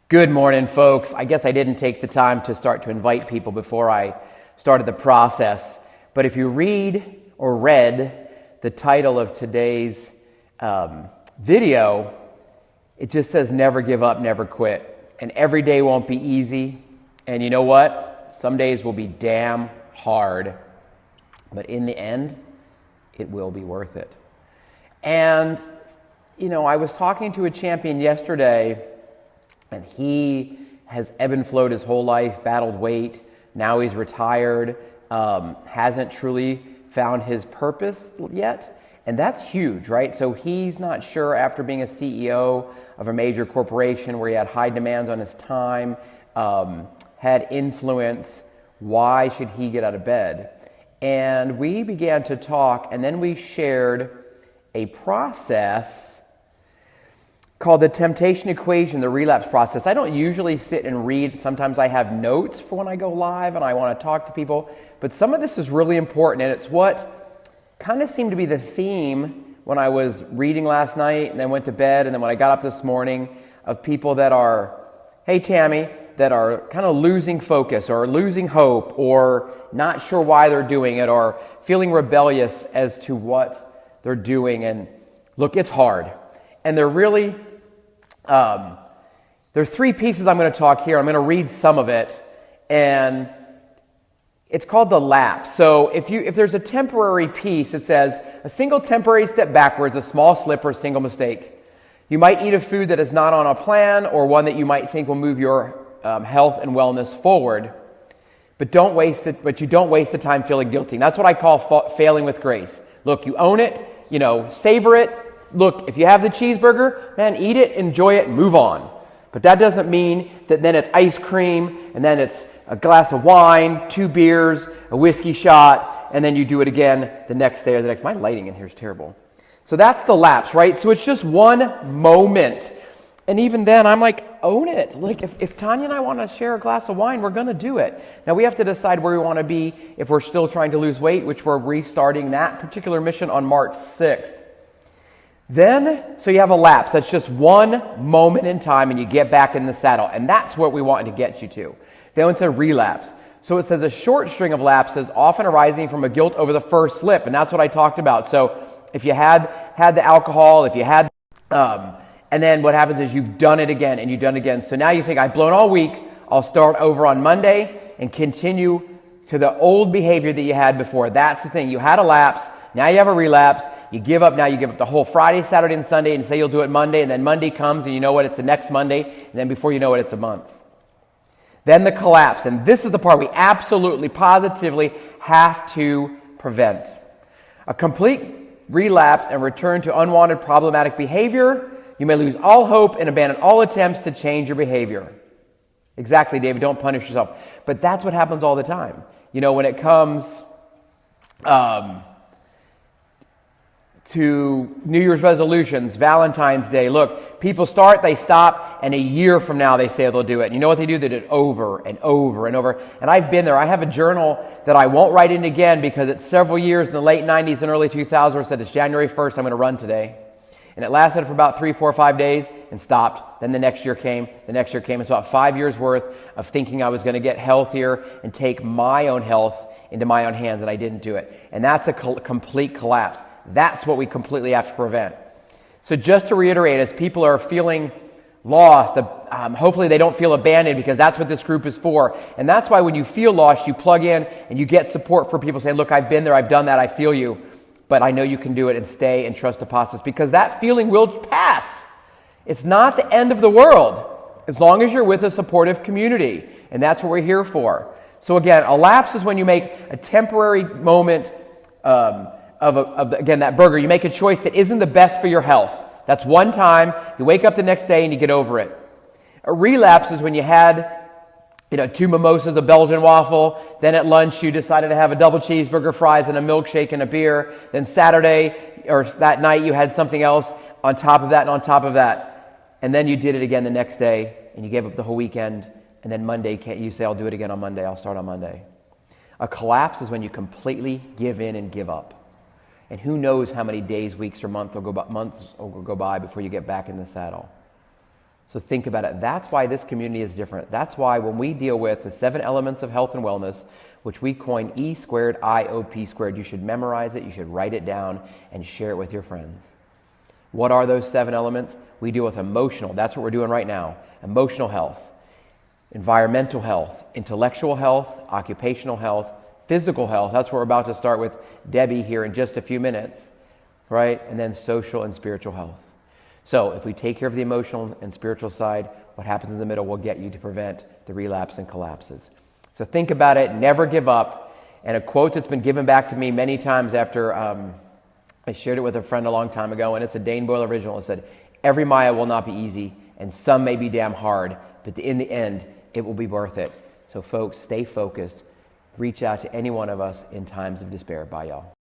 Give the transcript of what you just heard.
Good morning, folks. I guess I didn't take the time to start to invite people before I started the process. But if you read or read the title of today's video, it just says never give up, never quit. And every day won't be easy. And you know what? Some days will be damn hard. But in the end, it will be worth it. And, I was talking to a champion yesterday, and he has ebbed and flowed his whole life, battled weight. Now he's retired, hasn't truly found his purpose yet. And that's huge, right? So he's not sure, after being a CEO of a major corporation where he had high demands on his time, had influence, why should he get out of bed? And we began to talk, and then we shared a process called the temptation equation, the relapse process. I don't usually sit and read. Sometimes I have notes for when I go live and I want to talk to people. But some of this is really important, and it's what kind of seemed to be the theme when I was reading last night and then went to bed, and then when I got up this morning, of people that are, hey Tammy, that are kind of losing focus or losing hope or not sure why they're doing it or feeling rebellious as to what they're doing. And look, it's hard. And they're really, there are three pieces I'm going to talk here. I'm going to read some of it, and it's called the lapse. So if there's a temporary piece, it says, a single temporary step backwards, a small slip, or a single mistake. You might eat a food that is not on a plan, or one that you might think will move your health and wellness forward, but you don't waste the time feeling guilty. That's what I call failing with grace. Look, you own it, savor it. Look, if you have the cheeseburger, man, eat it, enjoy it, move on. But that doesn't mean that then it's ice cream, and then it's a glass of wine, 2 beers, a whiskey shot, and then you do it again the next day or the next. My lighting in here is terrible. So that's the lapse, right? So it's just one moment. And even then, I'm like, own it. Like, if Tanya and I want to share a glass of wine, we're going to do it. Now, we have to decide where we want to be if we're still trying to lose weight, which we're restarting that particular mission on March 6th. Then, so you have a lapse. That's just one moment in time, and you get back in the saddle. And that's what we want to get you to. Then it's a relapse. So it says a short string of lapses, often arising from a guilt over the first slip. And that's what I talked about. So if you had the alcohol, if you had, and then what happens is you've done it again, and you've done it again. So now you think, I've blown all week. I'll start over on Monday and continue to the old behavior that you had before. That's the thing. You had a lapse. Now you have a relapse. You give up. Now you give up the whole Friday, Saturday, and Sunday, and say you'll do it Monday, and then Monday comes, and you know what? It's the next Monday, and then before you know it, it's a month. Then the collapse, and this is the part we absolutely, positively have to prevent. A complete relapse and return to unwanted, problematic behavior. You may lose all hope and abandon all attempts to change your behavior. Exactly, David. Don't punish yourself. But that's what happens all the time. When it comes to New Year's resolutions, Valentine's Day. Look, people start, they stop, and a year from now they say they'll do it. And you know what they do? They do it over and over and over. And I've been there. I have a journal that I won't write in again because it's several years in the late 90s and early 2000s where it said, it's January 1st, I'm going to run today. And it lasted for about 3, 4, 5 days and stopped. Then the next year came. It's about 5 years worth of thinking I was going to get healthier and take my own health into my own hands, and I didn't do it. And that's a complete collapse. That's what we completely have to prevent. So just to reiterate, as people are feeling lost, hopefully they don't feel abandoned, because that's what this group is for. And that's why when you feel lost, you plug in and you get support for people saying, look, I've been there, I've done that, I feel you, but I know you can do it, and stay and trust the process, because that feeling will pass. It's not the end of the world, as long as you're with a supportive community. And that's what we're here for. So again, a lapse is when you make a temporary moment again, that burger. You make a choice that isn't the best for your health. That's one time. You wake up the next day and you get over it. A relapse is when you had 2 mimosas, a Belgian waffle. Then at lunch you decided to have a double cheeseburger, fries, and a milkshake and a beer. Then Saturday or that night you had something else on top of that and on top of that. And then you did it again the next day, and you gave up the whole weekend. And then Monday, you say, I'll do it again on Monday. I'll start on Monday. A collapse is when you completely give in and give up. And who knows how many days, weeks, or months will go by before you get back in the saddle. So think about it. That's why this community is different. That's why when we deal with the 7 elements of health and wellness, which we coin E squared IOP squared, you should memorize it, you should write it down, and share it with your friends. What are those 7 elements? We deal with emotional. That's what we're doing right now. Emotional health, environmental health, intellectual health, occupational health, physical health. That's what we're about to start with Debbie here in just a few minutes, right? And then social and spiritual health. So if we take care of the emotional and spiritual side, what happens in the middle will get you to prevent the relapse and collapses. So think about it, never give up. And a quote that's been given back to me many times after I shared it with a friend a long time ago, and it's a Dane Boyle original. It said, "Every mile will not be easy, and some may be damn hard, but in the end, it will be worth it." So folks, stay focused. Reach out to any one of us in times of despair. Bye, y'all.